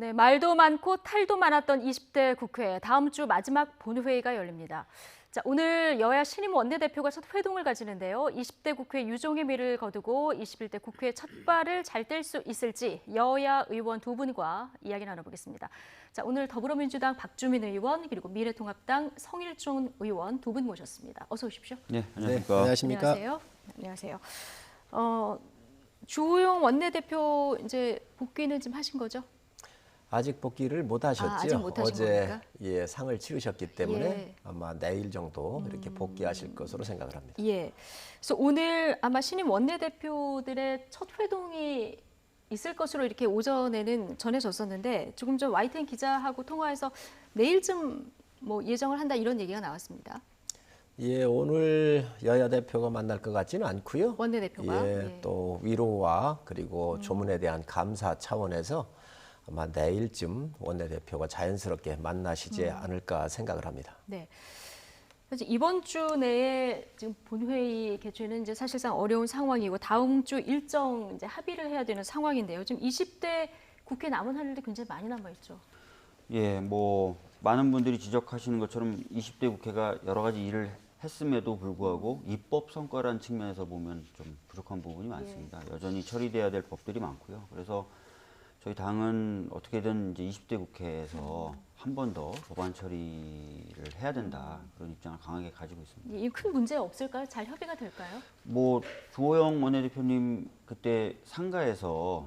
네, 말도 많고 탈도 많았던 20대 국회 다음 주 마지막 본회의가 열립니다. 자, 오늘 여야 신임 원내대표가 첫 회동을 가지는데요. 20대 국회 유종의 미를 거두고 21대 국회 첫 발을 잘 뗄 수 있을지 여야 의원 두 분과 이야기 나눠보겠습니다. 자, 오늘 더불어민주당 박주민 의원 그리고 미래통합당 성일종 의원 두 분 모셨습니다. 어서 오십시오. 네, 안녕하십니까. 네, 안녕하십니까. 안녕하세요. 안녕하세요. 주호영 원내대표 이제 복귀는 좀 하신 거죠? 아직 복귀를 못 하셨죠. 아직 못 하신 어제 겁니까? 상을 치르셨기 때문에 예. 아마 내일 정도 이렇게 복귀하실 것으로 생각을 합니다. 예. 그래서 오늘 아마 신임 원내대표들의 첫 회동이 있을 것으로 이렇게 오전에는 전해졌었는데 조금 전 YTN 기자하고 통화해서 내일쯤 뭐 예정을 한다 이런 얘기가 나왔습니다. 예, 오늘 여야 대표가 만날 것 같지는 않고요. 원내대표가. 예, 또 위로와 그리고 조문에 대한 감사 차원에서 아마 내일쯤 원내대표가 자연스럽게 만나시지 않을까 생각을 합니다. 네. 사실 이번 주 내에 지금 본회의 개최는 이제 사실상 어려운 상황이고 다음 주 일정 이제 합의를 해야 되는 상황인데요. 지금 20대 국회 남은 할 일도 굉장히 많이 남아 있죠. 예, 뭐 많은 분들이 지적하시는 것처럼 20대 국회가 여러 가지 일을 했음에도 불구하고 입법 성과라는 측면에서 보면 좀 부족한 부분이 많습니다. 여전히 처리돼야 될 법들이 많고요. 그래서 저희 당은 어떻게든 이제 20대 국회에서 한 번 더 법안 처리를 해야 된다 그런 입장을 강하게 가지고 있습니다. 이 큰 문제 없을까요? 잘 협의가 될까요? 뭐 주호영 원내대표님 그때 상가에서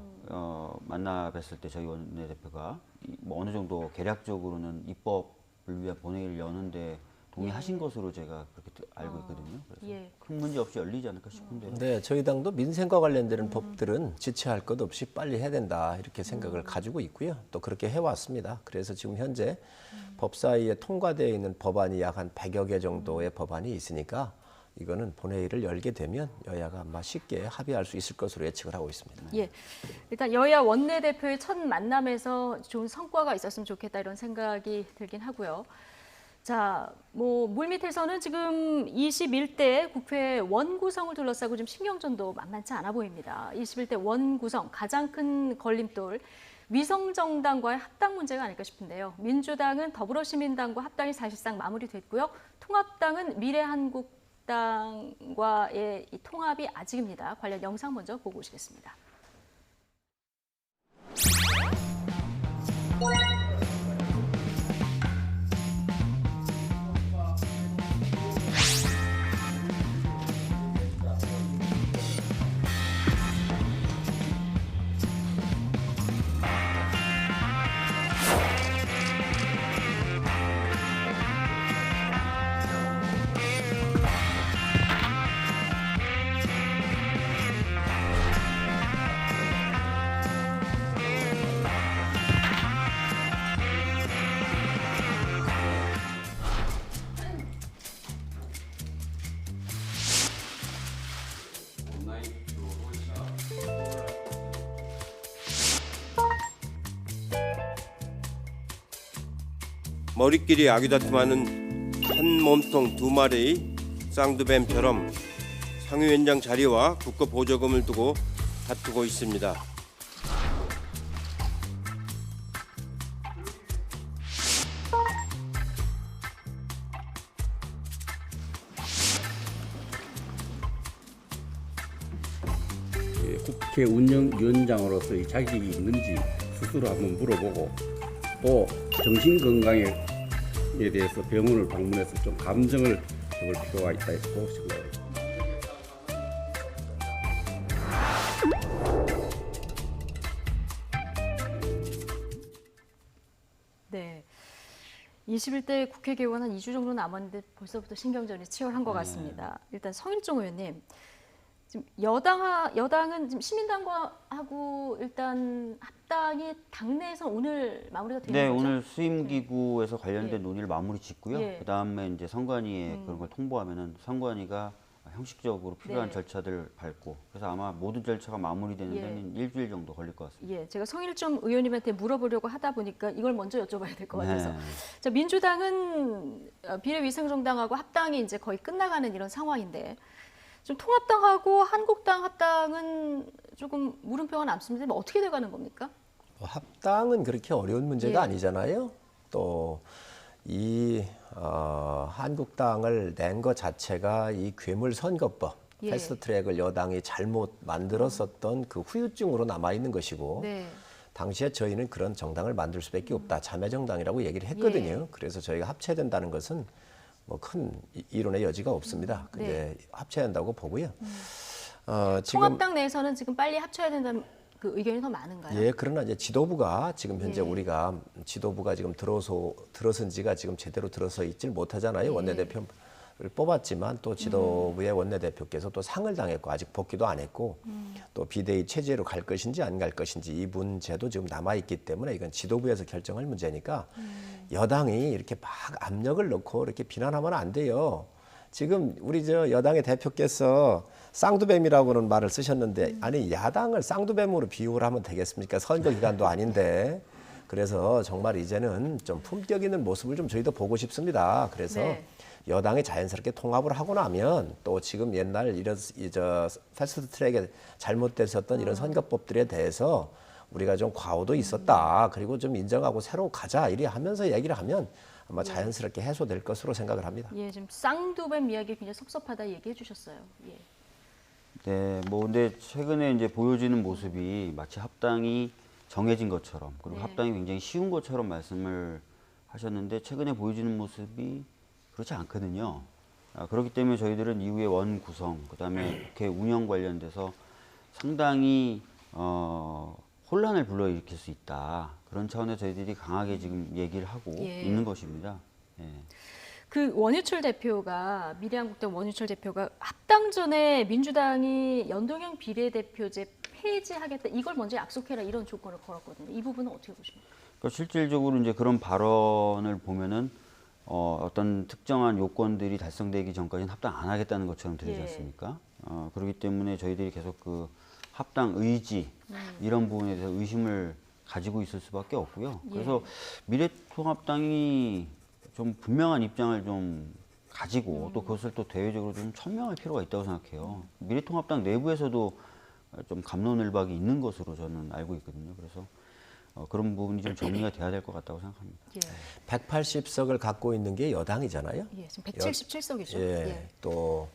만나 뵀을 때 저희 원내대표가 뭐 어느 정도 계략적으로는 입법을 위한 본회의를 여는데 동의하신 것으로 제가 그렇게 알고 있거든요. 그래서 예. 큰 문제 없이 열리지 않을까 싶은데요. 네, 저희 당도 민생과 관련되는 법들은 지체할 것 없이 빨리 해야 된다 이렇게 생각을 가지고 있고요. 또 그렇게 해왔습니다. 그래서 지금 현재 법사위에 통과되어 있는 법안이 약 한 100여 개 정도의 법안이 있으니까 이거는 본회의를 열게 되면 여야가 아마 쉽게 합의할 수 있을 것으로 예측을 하고 있습니다. 예. 일단 여야 원내대표의 첫 만남에서 좋은 성과가 있었으면 좋겠다 이런 생각이 들긴 하고요. 자, 뭐 물밑에서는 지금 21대 국회 원구성을 둘러싸고 좀 신경전도 만만치 않아 보입니다. 21대 원구성 가장 큰 걸림돌 위성정당과의 합당 문제가 아닐까 싶은데요. 민주당은 더불어시민당과 합당이 사실상 마무리됐고요. 통합당은 미래한국당과의 이 통합이 아직입니다. 관련 영상 먼저 보고 오시겠습니다. 머리끼리 아귀다툼하는 한 몸통 두 마리의 쌍두뱀처럼 상위원장 자리와 국고 보조금을 두고 다투고 있습니다. 국회 운영위원장으로서의 자격이 있는지 스스로 한번 물어보고 또 정신건강에 대해서 병원을 방문해서 좀 감정을 해볼 필요가 있다 했고 생각합니다. 네. 21대 국회 개원 한 2주 정도 남았는데 벌써부터 신경전이 치열한 것 같습니다. 일단 성일종 의원님, 지금 여당은 지금 시민당과 하고 일단 합당이 당내에서 오늘 마무리가 되는 네, 거죠? 오늘 수임기구에서 관련된 예. 논의를 마무리 짓고요. 예. 그다음에 이제 선관위에 그런 걸 통보하면은 선관위가 형식적으로 필요한 네. 절차들을 밟고 그래서 아마 모든 절차가 마무리되는 예. 데는 일주일 정도 걸릴 것 같습니다. 예, 제가 성일종 의원님한테 물어보려고 하다 보니까 이걸 먼저 여쭤봐야 될 것 같아서. 네. 자, 민주당은 비례위성정당하고 합당이 이제 거의 끝나가는 이런 상황인데 좀 통합당하고 한국당 합당은 조금 물음표가 남습니다. 뭐 어떻게 돼가는 겁니까? 뭐 합당은 그렇게 어려운 문제가 예. 아니잖아요. 또 이 한국당을 낸 것 자체가 이 괴물 선거법, 예. 패스트트랙을 여당이 잘못 만들었었던 그 후유증으로 남아 있는 것이고, 네. 당시에 저희는 그런 정당을 만들 수밖에 없다, 자매정당이라고 얘기를 했거든요. 예. 그래서 저희가 합체된다는 것은 뭐 큰 이론의 여지가 없습니다. 네. 근데 합체한다고 보고요. 지금 통합당 내에서는 지금 빨리 합쳐야 된다는 그 의견이 더 많은가요? 예, 그러나 이제 지도부가 지금 현재 예. 우리가 지도부가 지금 들어선 지가 지금 제대로 들어서 있질 못하잖아요. 예. 원내대표를 뽑았지만 또 지도부의 원내대표께서 또 상을 당했고 아직 복귀도 안 했고 또 비대위 체제로 갈 것인지 안 갈 것인지 이 문제도 지금 남아 있기 때문에 이건 지도부에서 결정할 문제니까 여당이 이렇게 막 압력을 넣고 이렇게 비난하면 안 돼요. 지금 우리 저 여당의 대표께서 쌍두뱀이라고는 말을 쓰셨는데 아니 야당을 쌍두뱀으로 비유를 하면 되겠습니까? 선거 기간도 아닌데. 그래서 정말 이제는 좀 품격 있는 모습을 좀 저희도 보고 싶습니다. 그래서 네. 여당이 자연스럽게 통합을 하고 나면 또 지금 옛날 이런 패스트 트랙에 잘못됐었던 이런 선거법들에 대해서 우리가 좀 과오도 있었다. 그리고 좀 인정하고 새로 가자 이리 하면서 얘기를 하면 아마 자연스럽게 해소될 것으로 생각을 합니다. 예, 지금 쌍두뱀 이야기 굉장히 섭섭하다 얘기해 주셨어요. 예. 네, 뭐 근데 최근에 이제 보여지는 모습이 마치 합당이 정해진 것처럼 그리고 네. 합당이 굉장히 쉬운 것처럼 말씀을 하셨는데 최근에 보여지는 모습이 그렇지 않거든요. 그렇기 때문에 저희들은 이후에 원 구성, 그다음에 국회 운영 관련돼서 상당히 혼란을 불러일으킬 수 있다. 그런 차원에서 저희들이 강하게 지금 얘기를 하고 예. 있는 것입니다. 예. 그 원유철 대표가 미래한국당 원유철 대표가 합당 전에 민주당이 연동형 비례대표제 폐지하겠다 이걸 먼저 약속해라 이런 조건을 걸었거든요. 이 부분은 어떻게 보십니까? 그러니까 실질적으로 이제 그런 발언을 보면은 어떤 특정한 요건들이 달성되기 전까지는 합당 안 하겠다는 것처럼 들리지 예. 않습니까? 그렇기 때문에 저희들이 계속 그 합당 의지 이런 부분에 대해서 의심을 가지고 있을 수밖에 없고요. 그래서 미래통합당이 좀 분명한 입장을 좀 가지고 또 그것을 또 대외적으로 좀 천명할 필요가 있다고 생각해요. 미래통합당 내부에서도 좀 갑론을박이 있는 것으로 저는 알고 있거든요. 그래서 그런 부분이 좀 정리가 돼야 될 것 같다고 생각합니다. 예. 180석을 갖고 있는 게 여당이잖아요. 예, 지금 177석이죠. 예, 또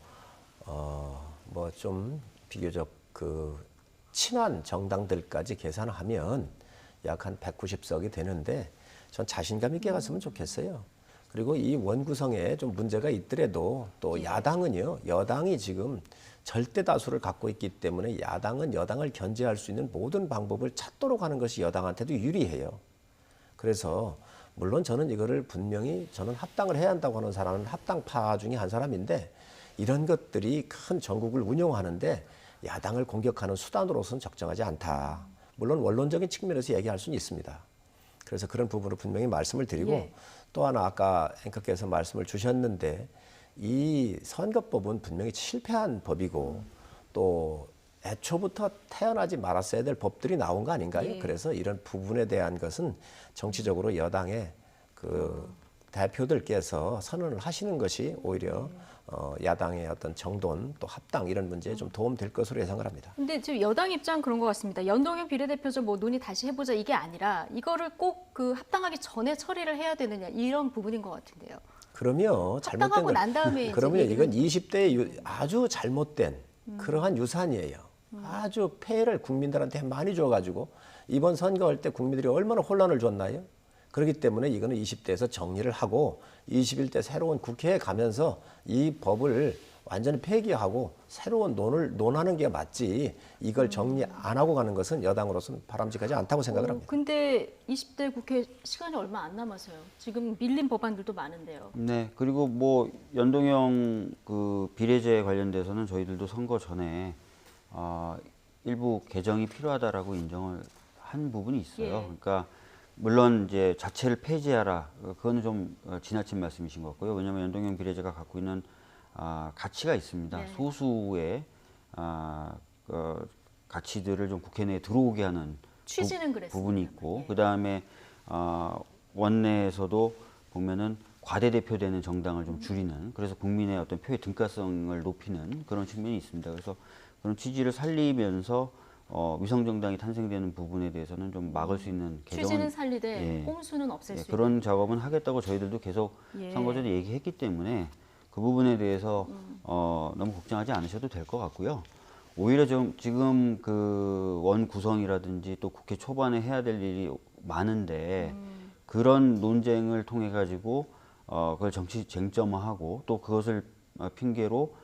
뭐 좀 비교적 그 친한 정당들까지 계산하면 약 한 190석이 되는데 전 자신감 있게 갔으면 좋겠어요. 그리고 이 원구성에 좀 문제가 있더라도 또 야당은요, 여당이 지금 절대 다수를 갖고 있기 때문에 야당은 여당을 견제할 수 있는 모든 방법을 찾도록 하는 것이 여당한테도 유리해요. 그래서 물론 저는 이거를 분명히 저는 합당을 해야 한다고 하는 사람은 합당파 중에 한 사람인데 이런 것들이 큰 전국을 운영하는데 야당을 공격하는 수단으로서는 적정하지 않다. 물론 원론적인 측면에서 얘기할 수는 있습니다. 그래서 그런 부분을 분명히 말씀을 드리고 예. 또 하나 아까 앵커께서 말씀을 주셨는데 이 선거법은 분명히 실패한 법이고 또 애초부터 태어나지 말았어야 될 법들이 나온 거 아닌가요? 예. 그래서 이런 부분에 대한 것은 정치적으로 여당의 그 대표들께서 선언을 하시는 것이 오히려 야당의 어떤 정돈 또 합당 이런 문제에 좀 도움될 것으로 예상을 합니다. 근데 지금 여당 입장 그런 것 같습니다. 연동형 비례대표제 뭐 논의 다시 해보자 이게 아니라 이거를 꼭 그 합당하기 전에 처리를 해야 되느냐 이런 부분인 것 같은데요. 그러면 합당하고 난 다음에 이제 그러면 얘기를 이건 20대의 아주 잘못된 그러한 유산이에요. 아주 폐해를 국민들한테 많이 줘가지고 이번 선거할 때 국민들이 얼마나 혼란을 줬나요? 그렇기 때문에 이거는 20대에서 정리를 하고 21대 새로운 국회에 가면서 이 법을 완전히 폐기하고 새로운 논하는 게 맞지 이걸 정리 안 하고 가는 것은 여당으로서는 바람직하지 않다고 생각을 합니다. 근데 20대 국회 시간이 얼마 안 남아서요. 지금 밀린 법안들도 많은데요. 네, 그리고 뭐 연동형 그 비례제 관련돼서는 저희들도 선거 전에 일부 개정이 필요하다라고 인정을 한 부분이 있어요. 예. 그러니까 물론 이제 자체를 폐지하라, 그거는 좀 지나친 말씀이신 것 같고요. 왜냐하면 연동형 비례제가 갖고 있는 가치가 있습니다. 네. 소수의 가치들을 좀 국회 내에 들어오게 하는 취지는 그랬습니다. 부분이 있고, 예. 그 다음에 원내에서도 보면은 과대대표되는 정당을 좀 줄이는, 그래서 국민의 어떤 표의 등가성을 높이는 그런 측면이 있습니다. 그래서 그런 취지를 살리면서 위성정당이 탄생되는 부분에 대해서는 좀 막을 수 있는 취지는 개정은 살리되 예. 꼼수는 없앨 수 그런 작업은 하겠다고 저희들도 계속 예. 선거 전에 얘기했기 때문에 그 부분에 대해서 너무 걱정하지 않으셔도 될 것 같고요. 오히려 좀 지금 그 원 구성이라든지 또 국회 초반에 해야 될 일이 많은데 그런 논쟁을 통해 가지고 그걸 정치 쟁점화하고 또 그것을 핑계로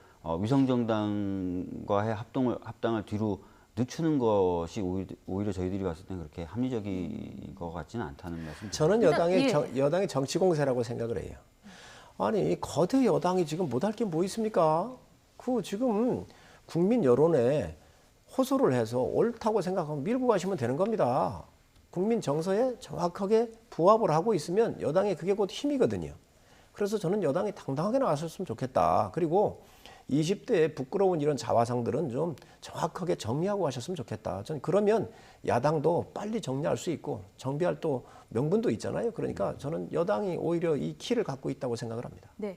위성정당과의 합당을 뒤로 늦추는 것이 오히려 저희들이 봤을 때 그렇게 합리적인 것 같지는 않다는 말씀. 저는 일단, 여당의 정치 공세라고 생각을 해요. 아니 거대 여당이 지금 못할 게 뭐 있습니까? 그 지금 국민 여론에 호소를 해서 옳다고 생각하면 밀고 가시면 되는 겁니다. 국민 정서에 정확하게 부합을 하고 있으면 여당이 그게 곧 힘이거든요. 그래서 저는 여당이 당당하게 나왔으면 좋겠다. 그리고 20대의 부끄러운 이런 자화상들은 좀 정확하게 정리하고 하셨으면 좋겠다. 저는 그러면 야당도 빨리 정리할 수 있고 정비할 또 명분도 있잖아요. 그러니까 저는 여당이 오히려 이 키를 갖고 있다고 생각을 합니다. 네.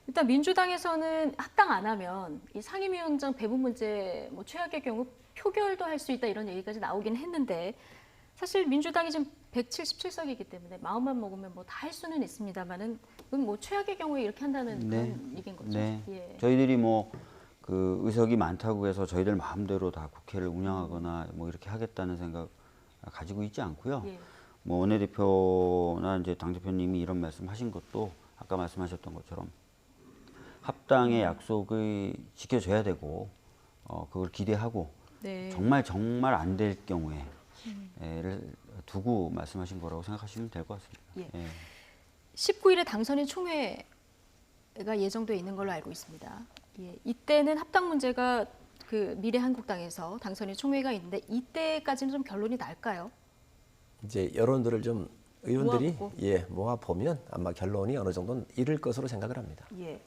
일단 민주당에서는 합당 안 하면 이 상임위원장 배분 문제 뭐 최악의 경우 표결도 할 수 있다 이런 얘기까지 나오긴 했는데 사실 민주당이 지금 177석이기 때문에 마음만 먹으면 뭐 다 할 수는 있습니다만은 그건 뭐 최악의 경우에 이렇게 한다는 그런 얘기인 거죠. 네. 예. 저희들이 뭐 그 의석이 많다고 해서 저희들 마음대로 다 국회를 운영하거나 뭐 이렇게 하겠다는 생각 가지고 있지 않고요. 예. 뭐 원내대표나 이제 당대표님이 이런 말씀하신 것도 아까 말씀하셨던 것처럼 합당의 약속을 지켜줘야 되고 그걸 기대하고 네. 정말 안 될 경우에를 두고 말씀하신 거라고 생각하시면 될 것 같습니다. 예. 예. 19일에 당선인 총회가 예정돼 있는 걸로 알고 있습니다. 예, 이때는 합당 문제가 그 미래한국당에서 당선인 총회가 있는데 이때까지는 좀 결론이 날까요? 이제 여론들을 좀 의원들이 모아보고. 모아 보면 아마 결론이 어느 정도는 이를 것으로 생각을 합니다. 예.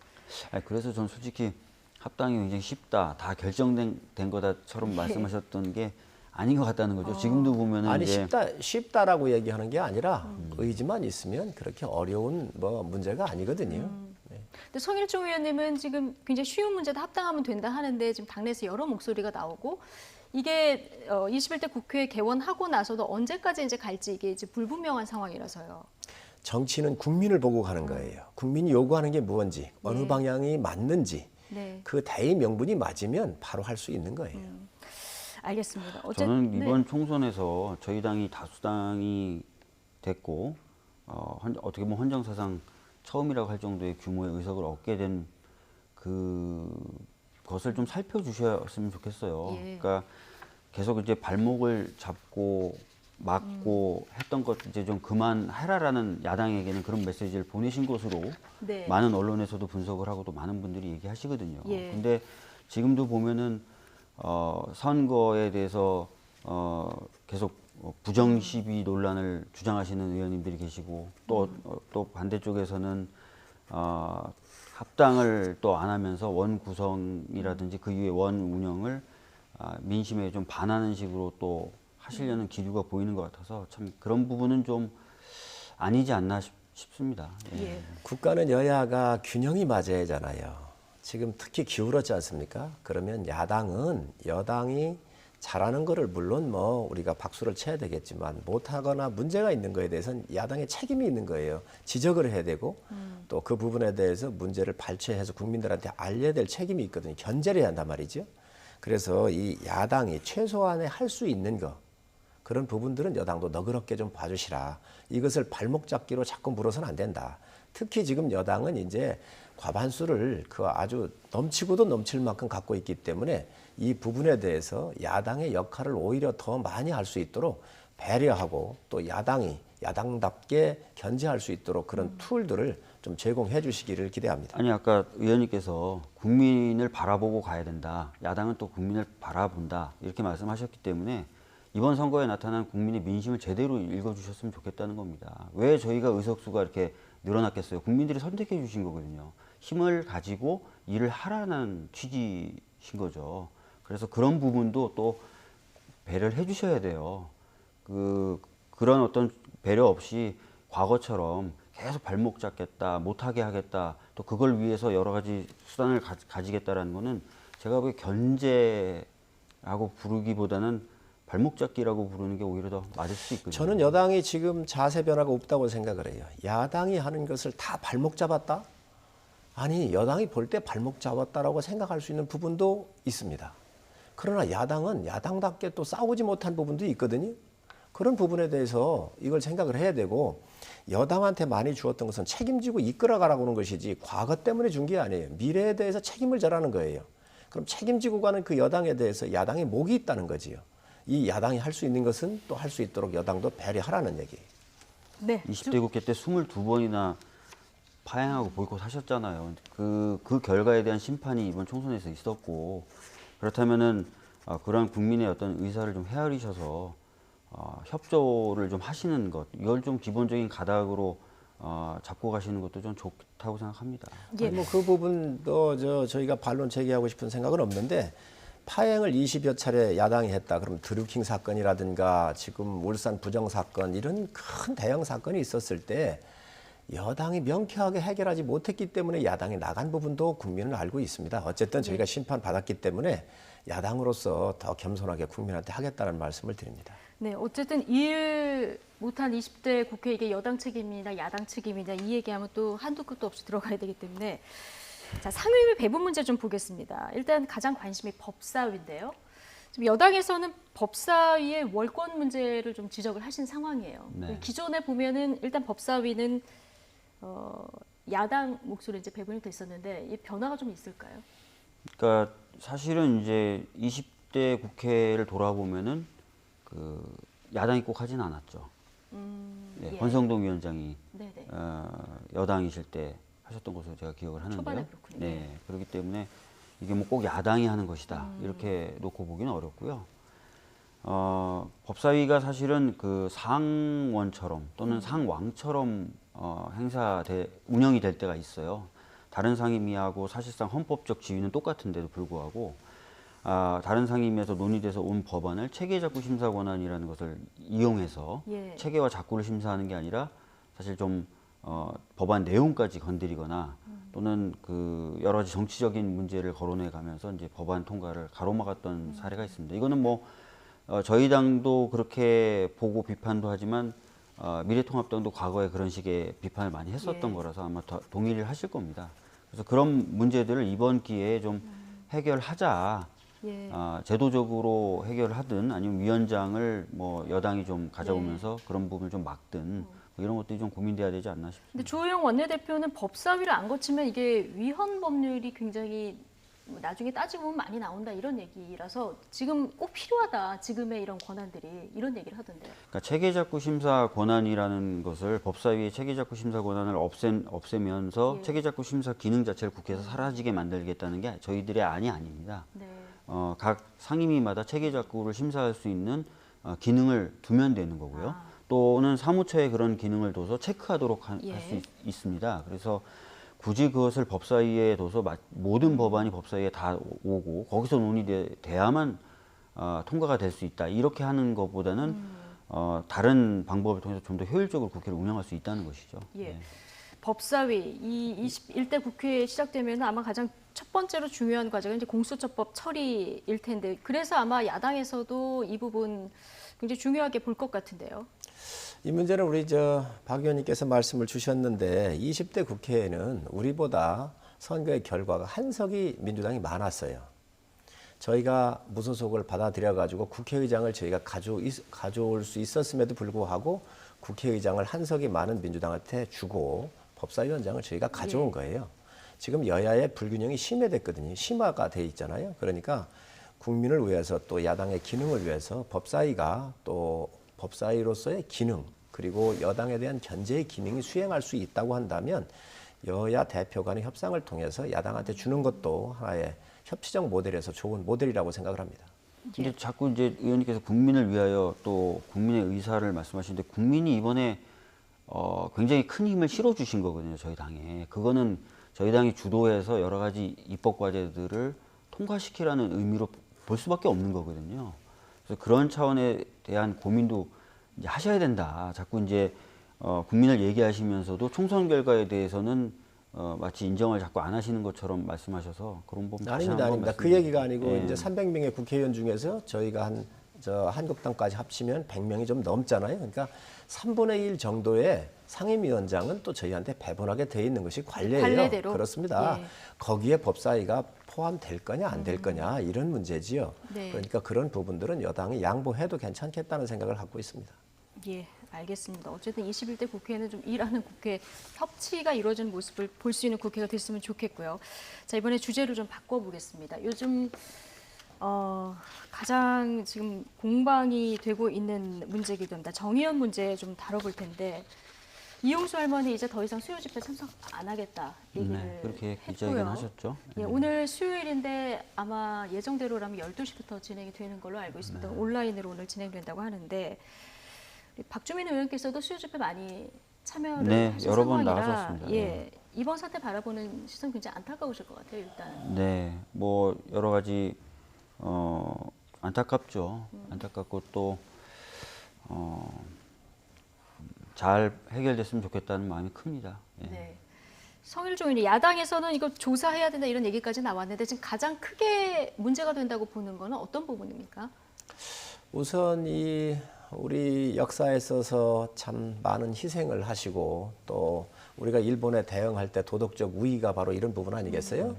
그래서 전 솔직히 합당이 굉장히 쉽다, 다 결정된 거다처럼 말씀하셨던 게 아닌 것 같다는 거죠. 지금도 보면은 아니 이제 쉽다라고 얘기하는 게 아니라 의지만 있으면 그렇게 어려운 뭐 문제가 아니거든요. 네. 근데 성일종 의원님은 지금 굉장히 쉬운 문제도 합당하면 된다 하는데 지금 당내에서 여러 목소리가 나오고 이게 21대 국회 개원하고 나서도 언제까지 이제 갈지 이게 이제 불분명한 상황이라서요. 정치는 국민을 보고 가는 거예요. 국민이 요구하는 게 무엇인지, 어느 네. 방향이 맞는지 네. 그 대의 명분이 맞으면 바로 할 수 있는 거예요. 알겠습니다. 저는 이번 네. 총선에서 저희 당이 다수당이 됐고 어떻게 보면 헌정사상 처음이라고 할 정도의 규모의 의석을 얻게 된 그것을 좀 살펴주셨으면 좋겠어요. 예. 그러니까 계속 이제 발목을 잡고 막고 했던 것 이제 좀 그만해라라는 야당에게는 그런 메시지를 보내신 것으로 네. 많은 언론에서도 분석을 하고 또 많은 분들이 얘기하시거든요. 예. 근데 지금도 보면은 선거에 대해서 계속 부정 시비 논란을 주장하시는 의원님들이 계시고 또 반대쪽에서는 합당을 또 안 하면서 원 구성이라든지 그 이후에 원 운영을 민심에 좀 반하는 식으로 또 하시려는 기류가 보이는 것 같아서 참 그런 부분은 좀 아니지 않나 싶습니다. 예. 예. 국가는 여야가 균형이 맞아야 하잖아요. 지금 특히 기울었지 않습니까? 그러면 야당은 여당이 잘하는 거를 물론 뭐 우리가 박수를 쳐야 되겠지만 못하거나 문제가 있는 거에 대해서는 야당의 책임이 있는 거예요. 지적을 해야 되고 또 그 부분에 대해서 문제를 발췌해서 국민들한테 알려야 될 책임이 있거든요. 견제를 해야 한단 말이죠. 그래서 이 야당이 최소한의 할 수 있는 거 그런 부분들은 여당도 너그럽게 좀 봐주시라. 이것을 발목 잡기로 자꾸 물어서는 안 된다. 특히 지금 여당은 이제 과반수를 그 아주 넘치고도 넘칠 만큼 갖고 있기 때문에 이 부분에 대해서 야당의 역할을 오히려 더 많이 할 수 있도록 배려하고 또 야당이 야당답게 견제할 수 있도록 그런 툴들을 좀 제공해 주시기를 기대합니다. 아니 아까 의원님께서 국민을 바라보고 가야 된다. 야당은 또 국민을 바라본다. 이렇게 말씀하셨기 때문에 이번 선거에 나타난 국민의 민심을 제대로 읽어주셨으면 좋겠다는 겁니다. 왜 저희가 의석수가 이렇게 늘어났겠어요? 국민들이 선택해 주신 거거든요. 힘을 가지고 일을 하라는 취지신 거죠. 그래서 그런 부분도 또 배려를 해 주셔야 돼요. 그런 어떤 배려 없이 과거처럼 계속 발목 잡겠다, 못하게 하겠다, 또 그걸 위해서 여러 가지 수단을 가지겠다라는 거는 제가 보기에 견제 하고 부르기보다는 발목 잡기라고 부르는 게 오히려 더 맞을 수 있거든요. 저는 여당이 지금 자세 변화가 없다고 생각을 해요. 야당이 하는 것을 다 발목 잡았다? 아니, 여당이 볼 때 발목 잡았다라고 생각할 수 있는 부분도 있습니다. 그러나 야당은 야당답게 또 싸우지 못한 부분도 있거든요. 그런 부분에 대해서 이걸 생각을 해야 되고, 여당한테 많이 주었던 것은 책임지고 이끌어가라고 하는 것이지 과거 때문에 준 게 아니에요. 미래에 대해서 책임을 져라는 거예요. 그럼 책임지고 가는 그 여당에 대해서 야당의 목이 있다는 거지요. 이 야당이 할 수 있는 것은 또 할 수 있도록 여당도 배려하라는 얘기예요. 네. 20대 국회 때 22번이나 파행하고 보이콧 하셨잖아요. 그 결과에 대한 심판이 이번 총선에서 있었고, 그렇다면은 그러한 국민의 어떤 의사를 좀 헤아리셔서 협조를 좀 하시는 것, 이걸 좀 기본적인 가닥으로 잡고 가시는 것도 좀 좋다고 생각합니다. 예. 뭐 그 부분도 저희가 반론 제기하고 싶은 생각은 없는데, 파행을 20여 차례 야당이 했다. 그럼 드루킹 사건이라든가 지금 울산 부정 사건, 이런 큰 대형 사건이 있었을 때 여당이 명쾌하게 해결하지 못했기 때문에 야당이 나간 부분도 국민은 알고 있습니다. 어쨌든 저희가 심판받았기 때문에 야당으로서 더 겸손하게 국민한테 하겠다는 말씀을 드립니다. 네, 어쨌든 일 못한 20대 국회 이게 여당 책임이냐 야당 책임이냐 이 얘기하면 또 한두 끝도 없이 들어가야 되기 때문에 자, 상임위 배분 문제 좀 보겠습니다. 일단 가장 관심이 법사위인데요. 지금 여당에서는 법사위의 월권 문제를 좀 지적을 하신 상황이에요. 네. 기존에 보면은 일단 법사위는 야당 목소리 이제 배분이 됐었는데 이 변화가 좀 있을까요? 그러니까 사실은 이제 20대 국회를 돌아보면은 그 야당이 꼭 하진 않았죠. 네, 예. 권성동 위원장이 네네. 여당이실 때 하셨던 것으로 제가 기억을 하는데요. 초반에 그렇군요. 네, 그렇기 때문에 이게 뭐 꼭 야당이 하는 것이다 이렇게 놓고 보기는 어렵고요. 법사위가 사실은 그 상원처럼 또는 상왕처럼 운영이 될 때가 있어요. 다른 상임위하고 사실상 헌법적 지위는 똑같은데도 불구하고 다른 상임위에서 논의돼서 온 법안을 체계작구 심사 권한이라는 것을 이용해서 예. 체계와 작구를 심사하는 게 아니라 사실 좀 법안 내용까지 건드리거나 또는 그 여러 가지 정치적인 문제를 거론해 가면서 이제 법안 통과를 가로막았던 사례가 있습니다. 이거는 뭐 저희 당도 그렇게 보고 비판도 하지만 미래통합당도 과거에 그런 식의 비판을 많이 했었던 예. 거라서 아마 동의를 하실 겁니다. 그래서 그런 문제들을 이번 기회에 좀 해결하자. 예. 제도적으로 해결하든 아니면 위원장을 뭐 여당이 좀 가져오면서 그런 부분을 좀 막든 뭐 이런 것들이 좀 고민돼야 되지 않나 싶습니다. 근데 조호영 원내대표는 법사위를 안 거치면 이게 위헌 법률이 굉장히 나중에 따지고 보면 많이 나온다 이런 얘기라서 지금 꼭 필요하다 지금의 이런 권한들이 이런 얘기를 하던데요. 그러니까 체계작구 심사 권한이라는 것을 법사위의 체계작구 심사 권한을 없애면서 예. 체계작구 심사 기능 자체를 국회에서 사라지게 만들겠다는 게 저희들의 안이 아닙니다. 네. 각 상임위마다 체계작구를 심사할 수 있는 기능을 두면 되는 거고요. 또는 사무처에 그런 기능을 둬서 체크하도록 할 수 있습니다. 그래서 굳이 그것을 법사위에 둬서 모든 법안이 법사위에 다 오고 거기서 논의돼야만 통과가 될 수 있다. 이렇게 하는 것보다는 다른 방법을 통해서 좀 더 효율적으로 국회를 운영할 수 있다는 것이죠. 예. 네. 법사위 이 21대 국회 시작되면 아마 가장 첫 번째로 중요한 과제가 이제 공수처법 처리일 텐데 그래서 아마 야당에서도 이 부분 굉장히 중요하게 볼 것 같은데요. 이 문제는 우리 박 의원님께서 말씀을 주셨는데 20대 국회에는 우리보다 선거의 결과가 한 석이 민주당이 많았어요. 저희가 무소속을 받아들여 가지고 국회의장을 저희가 가져올 수 있었음에도 불구하고 국회의장을 한 석이 많은 민주당한테 주고 법사위원장을 저희가 가져온 거예요. 지금 여야의 불균형이 심화됐거든요. 심화가 돼 있잖아요. 그러니까 국민을 위해서 또 야당의 기능을 위해서 법사위가 또 법사위로서의 기능 그리고 여당에 대한 견제의 기능이 수행할 수 있다고 한다면 여야 대표 간의 협상을 통해서 야당한테 주는 것도 하나의 협치적 모델에서 좋은 모델이라고 생각을 합니다. 근데 자꾸 이제 의원님께서 국민을 위하여 또 국민의 의사를 말씀하시는데 국민이 이번에 굉장히 큰 힘을 실어주신 거거든요. 저희 당에. 그거는 저희 당이 주도해서 여러 가지 입법 과제들을 통과시키라는 의미로 볼 수밖에 없는 거거든요. 그래서 그런 차원에 대한 고민도 이제 하셔야 된다. 자꾸 이제 국민을 얘기하시면서도 총선 결과에 대해서는 마치 인정을 자꾸 안 하시는 것처럼 말씀하셔서 그런 부분 다시 아닙니다, 한번 아닙니다. 그 말씀드리고. 얘기가 아니고 예. 이제 300명의 국회의원 중에서 저희가 한국당까지 합치면 100명이 좀 넘잖아요. 그러니까 3분의 1 정도의 상임위원장은 또 저희한테 배분하게 돼 있는 것이 관례예요. 관례대로? 그렇습니다. 예. 거기에 법사위가 포함될 거냐 안 될 거냐 이런 문제지요. 네. 그러니까 그런 부분들은 여당이 양보해도 괜찮겠다는 생각을 갖고 있습니다. 예, 알겠습니다. 어쨌든 21대 국회에는 좀 일하는 국회, 협치가 이루어지는 모습을 볼 수 있는 국회가 됐으면 좋겠고요. 자, 이번에 주제를 좀 바꿔보겠습니다. 요즘 가장 지금 공방이 되고 있는 문제이기도 합니다. 정의연 문제 좀 다뤄볼 텐데 이용수 할머니 이제 더 이상 수요 집회 참석 안 하겠다 얘기를 네, 그렇게 했고요. 기자회견 하셨죠. 예, 오늘 수요일인데 아마 예정대로라면 12시부터 진행이 되는 걸로 알고 있습니다. 온라인으로 오늘 진행된다고 하는데 우리 박주민 의원께서도 수요 집회 많이 참여를 네, 하신 여러 번 상황이라 나가셨습니다. 예, 이번 사태 바라보는 시선 굉장히 안타까우실 것 같아요. 일단 네, 뭐 여러 가지 안타깝죠. 안타깝고 또 잘 해결됐으면 좋겠다는 마음이 큽니다. 예. 네. 성일종 의원이 야당에서는 이거 조사해야 된다 이런 얘기까지 나왔는데 지금 가장 크게 문제가 된다고 보는 거는 어떤 부분입니까? 우선 우리 역사에 있어서 참 많은 희생을 하시고 또 우리가 일본에 대응할 때 도덕적 우위가 바로 이런 부분 아니겠어요?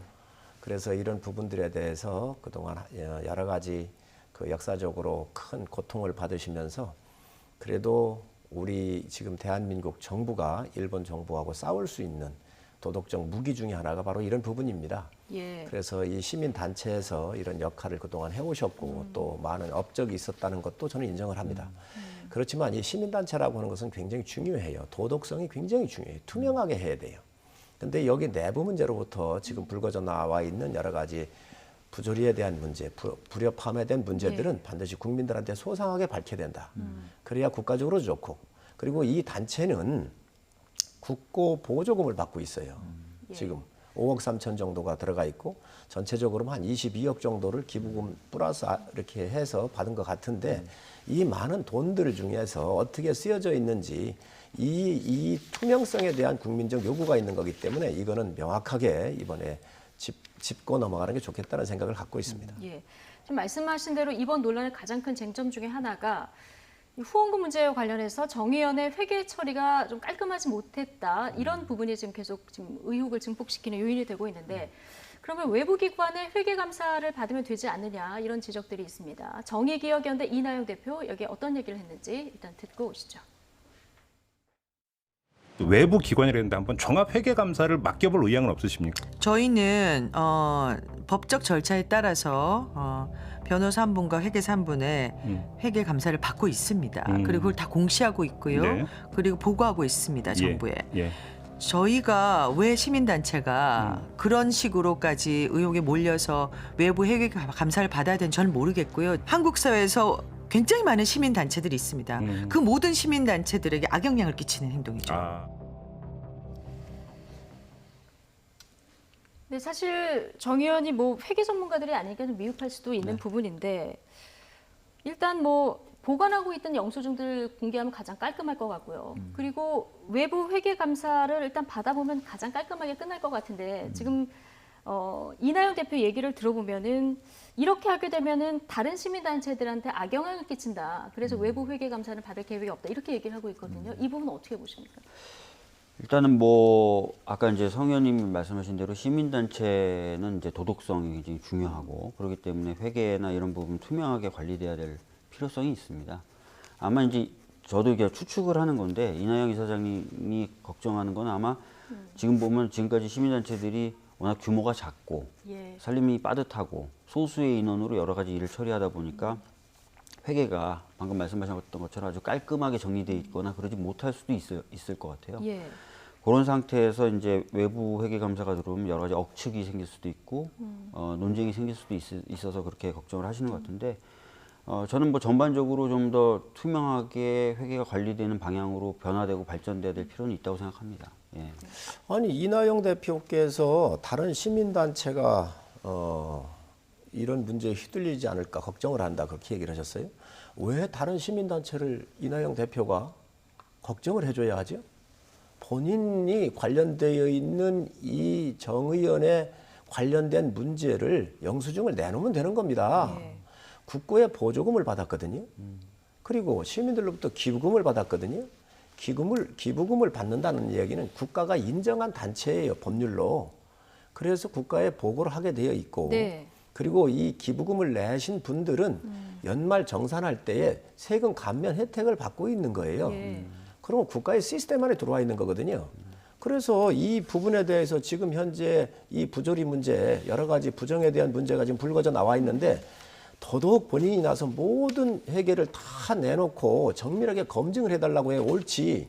그래서 이런 부분들에 대해서 그동안 여러 가지 그 역사적으로 큰 고통을 받으시면서 그래도 우리 지금 대한민국 정부가 일본 정부하고 싸울 수 있는 도덕적 무기 중에 하나가 바로 이런 부분입니다. 예. 그래서 이 시민단체에서 이런 역할을 그동안 해오셨고 또 많은 업적이 있었다는 것도 저는 인정을 합니다. 그렇지만 이 시민단체라고 하는 것은 굉장히 중요해요. 도덕성이 굉장히 중요해요. 투명하게 해야 돼요. 근데 여기 내부 문제로부터 지금 불거져 나와 있는 여러 가지 부조리에 대한 문제, 불협화음에 대한 문제들은 반드시 국민들한테 소상하게 밝혀야 된다. 그래야 국가적으로 좋고 그리고 이 단체는 국고 보조금을 받고 있어요. 지금 5억 3천 정도가 들어가 있고 전체적으로 한 22억 정도를 기부금 플러스 이렇게 해서 받은 것 같은데 이 많은 돈들 중에서 어떻게 쓰여져 있는지 이 투명성에 대한 국민적 요구가 있는 거기 때문에 이거는 명확하게 이번에 짚고 넘어가는 게 좋겠다는 생각을 갖고 있습니다. 예. 지금 말씀하신 대로 이번 논란의 가장 큰 쟁점 중에 하나가 이 후원금 문제와 관련해서 정의연의 회계 처리가 좀 깔끔하지 못했다 이런 부분이 지금 계속 지금 의혹을 증폭시키는 요인이 되고 있는데 그러면 외부 기관의 회계 감사를 받으면 되지 않느냐 이런 지적들이 있습니다. 정의기억연대 이나영 대표 여기에 어떤 얘기를 했는지 일단 듣고 오시죠. 외부 기관이라는데 한번 종합회계감사를 맡겨볼 의향은 없으십니까? 저희는 법적 절차에 따라서 변호사 한 분과 회계사 한 분의 회계 감사를 받고 있습니다. 그리고 그걸 다 공시하고 있고요. 네. 그리고 보고하고 있습니다. 정부에. 예. 저희가 왜 시민단체가 그런 식으로까지 의혹에 몰려서 외부 회계 감사를 받아야 되는지 저는 모르겠고요. 한국 사회에서 굉장히 많은 시민단체들이 있습니다. 그 모든 시민단체들에게 악영향을 끼치는 행동이죠. 근데 사실 정 의원이 뭐 회계 전문가들이 아니니까 좀 미흡할 수도 있는 부분인데 일단 뭐 보관하고 있던 영수증들 공개하면 가장 깔끔할 것 같고요. 그리고 외부 회계 감사를 일단 받아보면 가장 깔끔하게 끝날 것 같은데 지금 이나영 대표 얘기를 들어보면은 이렇게 하게 되면은 다른 시민단체들한테 악영향을 끼친다. 그래서 외부 회계 감사를 받을 계획이 없다. 이렇게 얘기를 하고 있거든요. 이 부분은 어떻게 보십니까? 일단은 뭐 아까 이제 성 의원님이 말씀하신 대로 시민단체는 이제 도덕성이 굉장히 중요하고 그렇기 때문에 회계나 이런 부분 투명하게 관리돼야 될 필요성이 있습니다. 아마 이제 저도 이게 추측을 하는 건데 이나영 이사장님이 걱정하는 건 아마 지금 보면 지금까지 시민단체들이 워낙 규모가 작고 살림이 빠듯하고 소수의 인원으로 여러 가지 일을 처리하다 보니까 회계가 방금 말씀하셨던 것처럼 아주 깔끔하게 정리돼 있거나 그러지 못할 수도 있을 것 같아요. 그런 상태에서 이제 외부 회계 감사가 들어오면 여러 가지 억측이 생길 수도 있고 논쟁이 생길 수도 있어서 그렇게 걱정을 하시는 것 같은데 저는 뭐 전반적으로 좀 더 투명하게 회계가 관리되는 방향으로 변화되고 발전돼야 될 필요는 있다고 생각합니다. 예. 아니 이나영 대표께서 다른 시민단체가 이런 문제에 휘둘리지 않을까 걱정을 한다 그렇게 얘기를 하셨어요. 왜 다른 시민단체를 이나영 대표가 걱정을 해줘야 하죠? 본인이 관련되어 있는 이 정 의원의 관련된 문제를 영수증을 내놓으면 되는 겁니다. 예. 국고에 보조금을 받았거든요. 그리고 시민들로부터 기부금을 받았거든요. 기부금을 받는다는 이야기는 국가가 인정한 단체예요, 법률로. 그래서 국가에 보고를 하게 되어 있고, 네. 그리고 이 기부금을 내신 분들은 연말 정산할 때에 세금 감면 혜택을 받고 있는 거예요. 예. 그러면 국가의 시스템 안에 들어와 있는 거거든요. 그래서 이 부분에 대해서 지금 현재 이 부조리 문제, 여러 가지 부정에 대한 문제가 지금 불거져 나와 있는데, 더더욱 본인이 나서 모든 회계를 다 내놓고 정밀하게 검증을 해달라고 해 옳지,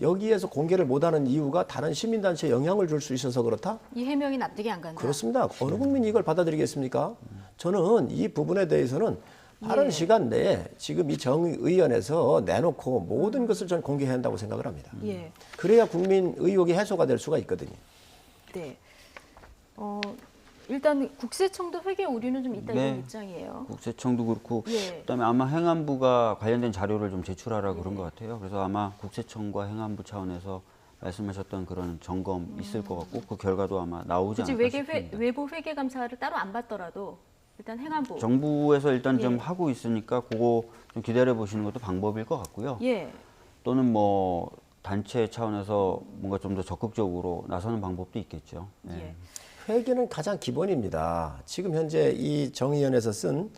여기에서 공개를 못하는 이유가 다른 시민단체에 영향을 줄 수 있어서 그렇다? 이 해명이 납득이 안 간다. 그렇습니다. 어느 국민이 이걸 받아들이겠습니까? 저는 이 부분에 대해서는 빠른 예. 시간 내에 지금 이 정의원에서 내놓고 모든 것을 저는 공개해야 한다고 생각을 합니다. 예. 그래야 국민 의혹이 해소가 될 수가 있거든요. 네. 일단 국세청도 회계 오류는 좀 있다 네. 이런 입장이에요. 국세청도 그렇고 예. 그다음에 아마 행안부가 관련된 자료를 좀 제출하라 그런 것 같아요. 그래서 아마 국세청과 행안부 차원에서 말씀하셨던 그런 점검 있을 것 같고 그 결과도 아마 나오지 굳이 않을까 싶습니다. 외부 회계 감사를 따로 안 받더라도 일단 행안부. 정부에서 일단 예. 좀 하고 있으니까 그거 좀 기다려 보시는 것도 방법일 것 같고요. 예. 또는 뭐 단체 차원에서 뭔가 좀 더 적극적으로 나서는 방법도 있겠죠. 예. 예. 회계는 가장 기본입니다. 지금 현재 이 정의원에서 쓴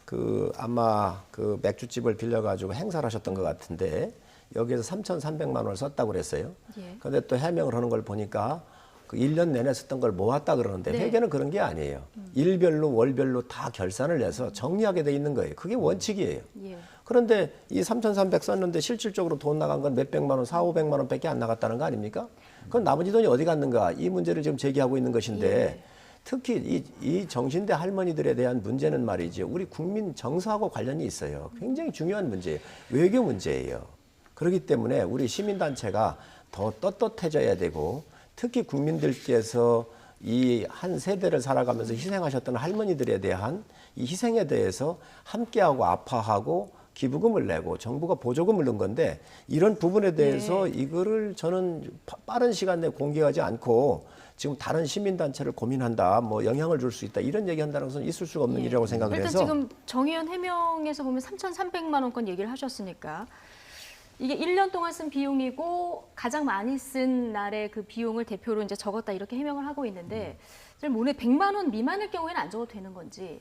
그 아마 그 맥주집을 빌려가지고 행사를 하셨던 것 같은데 여기에서 3,300만 원을 썼다고 그랬어요. 예. 그런데 또 해명을 하는 걸 보니까 그 1년 내내 썼던 걸 모았다 그러는데 네. 회계는 그런 게 아니에요. 일별로 월별로 다 결산을 해서 정리하게 돼 있는 거예요. 그게 원칙이에요. 예. 그런데 이 3,300 썼는데 실질적으로 돈 나간 건 몇백만 원, 4,500만 원밖에 안 나갔다는 거 아닙니까? 그건 나머지 돈이 어디 갔는가? 이 문제를 지금 제기하고 있는 것인데 예. 특히 이 정신대 할머니들에 대한 문제는 말이죠. 우리 국민 정서하고 관련이 있어요. 굉장히 중요한 문제예요. 외교 문제예요. 그렇기 때문에 우리 시민단체가 더 떳떳해져야 되고 특히 국민들께서 이 한 세대를 살아가면서 희생하셨던 할머니들에 대한 이 희생에 대해서 함께하고 아파하고 기부금을 내고 정부가 보조금을 넣은 건데 이런 부분에 대해서 이거를 저는 빠른 시간 내에 공개하지 않고 지금 다른 시민단체를 고민한다, 뭐 영향을 줄 수 있다 이런 얘기한다는 것은 있을 수가 없는 일이라고 생각을 일단 해서 지금 정의원 해명에서 보면 3,300만 원권 얘기를 하셨으니까 이게 1년 동안 쓴 비용이고 가장 많이 쓴 날의 그 비용을 대표로 이제 적었다 이렇게 해명을 하고 있는데 지금 오늘 100만 원 미만일 경우에는 안 적어도 되는 건지.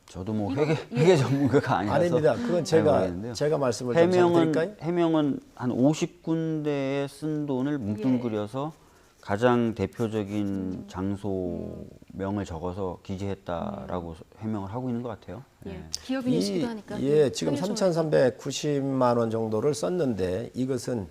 저도 뭐 이거- 회계 전문가가 아니라서 아닙니다. 그건 잘 모르겠는데요. 제가 말씀을 좀 드릴까요? 해명은 한 50군데에 쓴 돈을 뭉뚱그려서 가장 대표적인 장소명을 적어서 기재했다라고 해명을 하고 있는 것 같아요. 예. 기업인이시기도 하니까. 지금 회계 좀- 3,390만 원 정도를 썼는데 이것은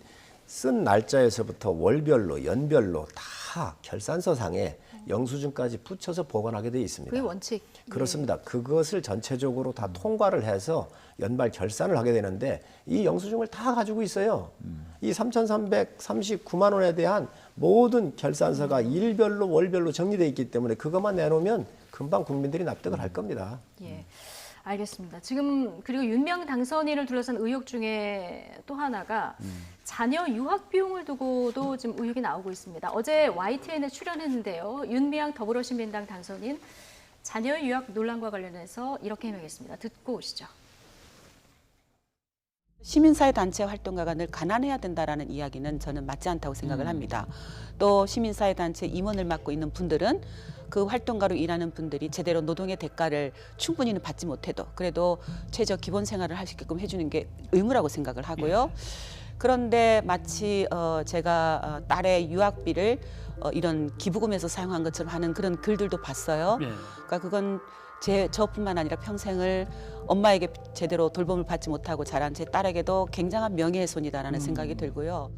쓴 날짜에서부터 월별로 연별로 다 결산서상에 영수증까지 붙여서 보관하게 되어 있습니다. 그게 원칙. 그렇습니다. 그것을 전체적으로 다 통과를 해서 연말 결산을 하게 되는데 이 영수증을 다 가지고 있어요. 이 3,339만 원에 대한 모든 결산서가 일별로 월별로 정리되어 있기 때문에 그것만 내놓으면 금방 국민들이 납득을 할 겁니다. 예. 알겠습니다. 지금 그리고 윤명 당선인을 둘러싼 의혹 중에 또 하나가 자녀 유학 비용을 두고도 지금 의혹이 나오고 있습니다. 어제 YTN에 출연했는데요. 윤미향 더불어시민당 당선인 자녀 유학 논란과 관련해서 이렇게 해명했습니다. 듣고 오시죠. 시민사회 단체 활동가가 늘 가난해야 된다라는 이야기는 저는 맞지 않다고 생각을 합니다. 또 시민사회 단체 임원을 맡고 있는 분들은 그 활동가로 일하는 분들이 제대로 노동의 대가를 충분히는 받지 못해도 그래도 최저 기본 생활을 할 수 있게끔 해주는 게 의무라고 생각을 하고요. 그런데 마치 제가 딸의 유학비를 이런 기부금에서 사용한 것처럼 하는 그런 글들도 봤어요. 그러니까 그건 저뿐만 아니라 평생을 엄마에게 제대로 돌봄을 받지 못하고 자란 제 딸에게도 굉장한 명예훼손이다라는 생각이 들고요.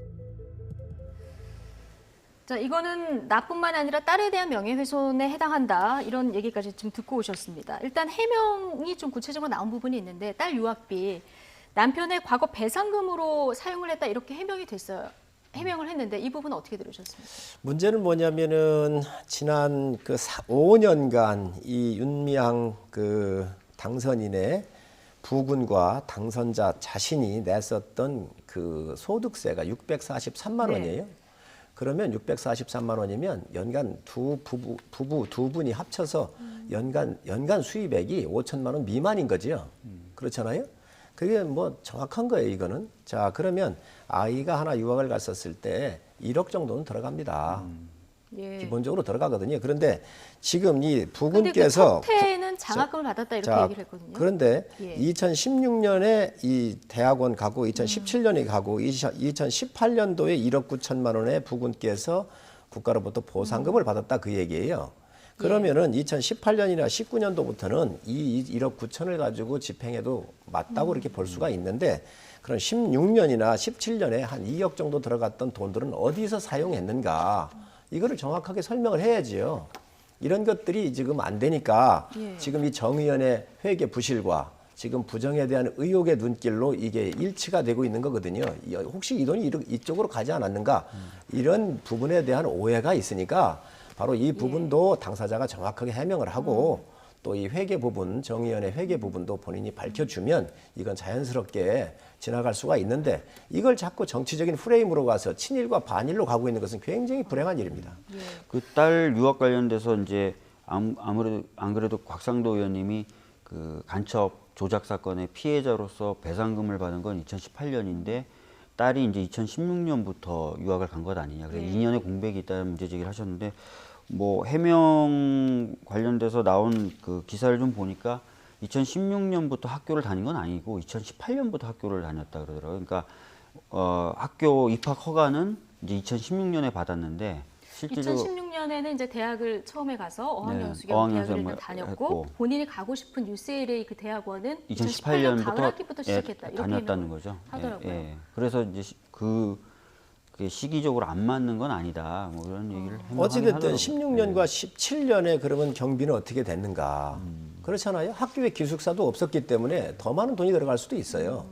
자, 이거는 나뿐만 아니라 딸에 대한 명예훼손에 해당한다. 이런 얘기까지 지금 듣고 오셨습니다. 일단 해명이 좀 구체적으로 나온 부분이 있는데 딸 유학비 남편의 과거 배상금으로 사용을 했다 이렇게 해명이 됐어요. 해명을 했는데 이 부분은 어떻게 들으셨습니까? 문제는 뭐냐면은 지난 그 5년간 이 윤미향 그 당선인의 부군과 당선자 자신이 냈었던 그 소득세가 643만 네. 원이에요. 그러면 643만 원이면 연간 부부 두 분이 합쳐서 연간 수입액이 5천만 원 미만인 거죠. 그렇잖아요. 그게 뭐 정확한 거예요, 이거는. 자, 그러면 아이가 하나 유학을 갔었을 때 1억 정도는 들어갑니다. 예. 기본적으로 들어가거든요. 그런데 지금 이 근데 그 부분께서 첫해에는 장학금을 받았다 이렇게 자, 얘기를 했거든요. 그런데 예. 2016년에 이 대학원 가고 2017년에 가고 2018년도에 1억 9천만 원의 부군께서 국가로부터 보상금을 받았다 그 얘기예요. 그러면은 2018년이나 19년도부터는 이 1억 9천을 가지고 집행해도 맞다고 이렇게 볼 수가 있는데 그런 16년이나 17년에 한 2억 정도 들어갔던 돈들은 어디서 사용했는가 이거를 정확하게 설명을 해야지요. 이런 것들이 지금 안 되니까 예. 지금 이 정의연의 회계 부실과 지금 부정에 대한 의혹의 눈길로 이게 일치가 되고 있는 거거든요. 혹시 이 돈이 이쪽으로 가지 않았는가 이런 부분에 대한 오해가 있으니까 바로 이 부분도 당사자가 정확하게 해명을 하고 또 이 회계 부분, 정의연의 회계 부분도 본인이 밝혀주면 이건 자연스럽게 지나갈 수가 있는데 이걸 자꾸 정치적인 프레임으로 가서 친일과 반일로 가고 있는 것은 굉장히 불행한 일입니다. 그 딸 유학 관련돼서 이제 아무래도 안 그래도 곽상도 의원님이 그 간첩 조작 사건의 피해자로서 배상금을 받은 건 2018년인데 딸이 이제 2016년부터 유학을 간 것 아니냐. 그래서 2년의 공백이 있다는 문제 제기를 하셨는데 뭐 해명 관련돼서 나온 그 기사를 좀 보니까 2016년부터 학교를 다닌 건 아니고 2018년부터 학교를 다녔다 그러더라고요. 그러니까 학교 입학 허가는 이제 2016년에 받았는데 실제로 2016년에는 이제 대학을 처음에 가서 어학연수 네, 겸 어학연수 대학을 뭐 다녔고 했고. 본인이 가고 싶은 UCLA 그 대학원은 2018년부터 가을 학기부터 시작했다. 이렇게 다녔다는 해명을 거죠. 하더라고요. 그래서 이제 그게 시기적으로 안 맞는 건 아니다. 뭐 그런 얘기를 어찌됐든 하더라고요. 16년과 17년에 그러면 경비는 어떻게 됐는가. 그렇잖아요. 학교에 기숙사도 없었기 때문에 더 많은 돈이 들어갈 수도 있어요.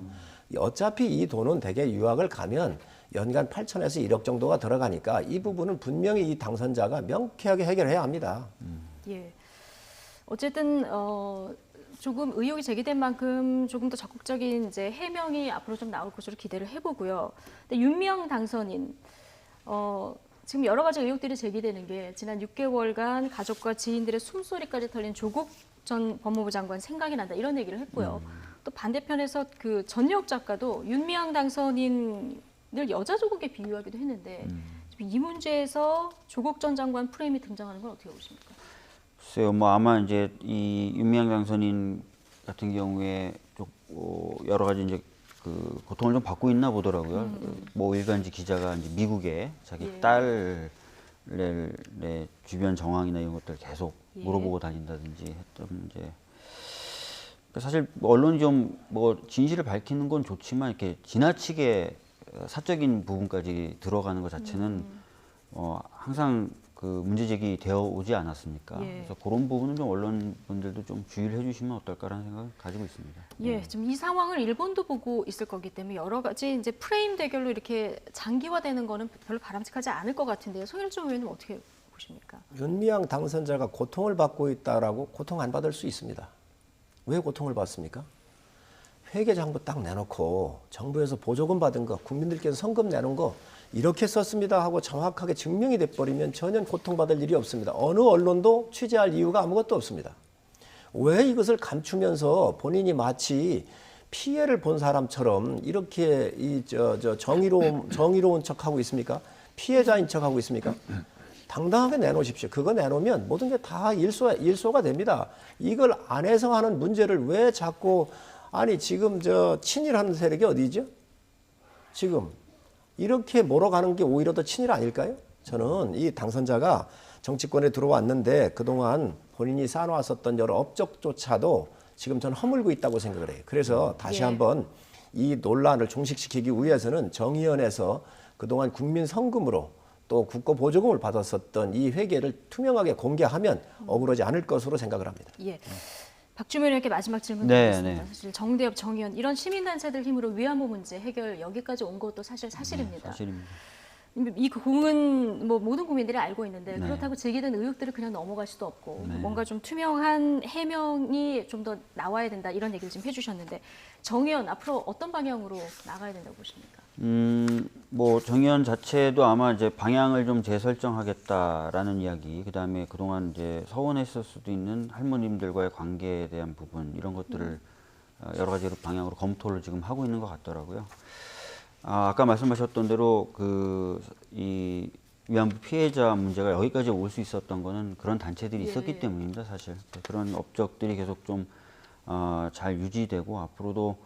어차피 이 돈은 대개 유학을 가면 연간 8천에서 1억 정도가 들어가니까 이 부분은 분명히 이 당선자가 명쾌하게 해결해야 합니다. 예. 어쨌든 조금 의혹이 제기된 만큼 조금 더 적극적인 이제 해명이 앞으로 좀 나올 것으로 기대를 해보고요. 근데 윤미향 당선인 지금 여러 가지 의혹들이 제기되는 게 지난 6개월간 가족과 지인들의 숨소리까지 털린 조국 전 법무부 장관 생각이 난다 이런 얘기를 했고요. 또 반대편에서 그 전역 작가도 윤미향 당선인을 여자 조국에 비유하기도 했는데 이 문제에서 조국 전 장관 프레임이 등장하는 건 어떻게 보십니까? 글쎄요, 뭐 아마 이제 이 윤미향 당선인 같은 경우에 좀 여러 가지 이제 그 고통을 좀 받고 있나 보더라고요. 뭐 일간지 기자가 이제 미국에 자기 딸의 주변 정황이나 이런 것들 계속 물어보고 다닌다든지 했던 문제. 그러니까 사실 언론이 좀 뭐 진실을 밝히는 건 좋지만 이렇게 지나치게 사적인 부분까지 들어가는 것 자체는 항상 그 문제 제기 되어 오지 않았습니까? 그래서 그런 부분은 좀 언론분들도 좀 주의를 해주시면 어떨까라는 생각을 가지고 있습니다. 예, 지금 이 상황을 일본도 보고 있을 거기 때문에 여러 가지 이제 프레임 대결로 이렇게 장기화되는 거는 별로 바람직하지 않을 것 같은데요. 송일종 의원님 어떻게 보십니까? 윤미향 당선자가 고통을 받고 있다라고 고통 안 받을 수 있습니다. 왜 고통을 받습니까? 회계장부 딱 내놓고 정부에서 보조금 받은 거, 국민들께서 성금 내놓은 거 이렇게 썼습니다 하고 정확하게 증명이 돼버리면 전혀 고통받을 일이 없습니다. 어느 언론도 취재할 이유가 아무것도 없습니다. 왜 이것을 감추면서 본인이 마치 피해를 본 사람처럼 이렇게 정의로운 척하고 있습니까? 피해자인 척하고 있습니까? 당당하게 내놓으십시오. 그거 내놓으면 모든 게 다 일소가 됩니다. 이걸 안 해서 하는 문제를 왜 자꾸 아니 지금 친일하는 세력이 어디죠? 지금 이렇게 몰아가는 게 오히려 더 친일 아닐까요? 저는 이 당선자가 정치권에 들어왔는데 그동안 본인이 쌓아놨었던 여러 업적조차도 지금 저는 허물고 있다고 생각을 해요. 그래서 다시 한번 이 논란을 종식시키기 위해서는 정의연에서 그동안 국민 성금으로 또 국고 보조금을 받았었던 이 회계를 투명하게 공개하면 억울하지 않을 것으로 생각을 합니다. 예. 박주민 의원께 마지막 질문 네, 드리겠습니다. 네. 사실 정대협, 정의연 이런 시민단체들 힘으로 위안부 문제 해결 여기까지 온 것도 사실입니다. 사실입니다. 이 공은 뭐 모든 국민들이 알고 있는데 네. 그렇다고 제기된 의혹들을 그냥 넘어갈 수도 없고 네. 뭔가 좀 투명한 해명이 좀 더 나와야 된다 이런 얘기를 지금 해주셨는데 정의연 앞으로 어떤 방향으로 나가야 된다고 보십니까? 뭐 정의연 자체도 아마 이제 방향을 좀 재설정하겠다라는 이야기, 그다음에 그동안 이제 서운했을 수도 있는 할머님들과의 관계에 대한 부분 이런 것들을 여러 가지 방향으로 검토를 지금 하고 있는 것 같더라고요. 아까 말씀하셨던 대로 이 위안부 피해자 문제가 여기까지 올 수 있었던 거는 그런 단체들이 있었기 때문입니다, 사실. 그런 업적들이 계속 좀 잘 유지되고 앞으로도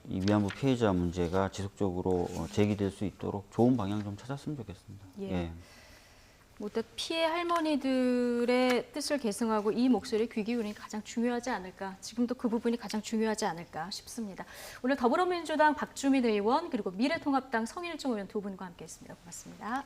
이 위안부 피해자 문제가 지속적으로 제기될 수 있도록 좋은 방향 좀 찾았으면 좋겠습니다. 예. 뭐 피해 할머니들의 뜻을 계승하고 이 목소리에 귀 기울이는 게 가장 중요하지 않을까. 지금도 그 부분이 가장 중요하지 않을까 싶습니다. 오늘 더불어민주당 박주민 의원 그리고 미래통합당 성일종 의원 두 분과 함께했습니다. 고맙습니다.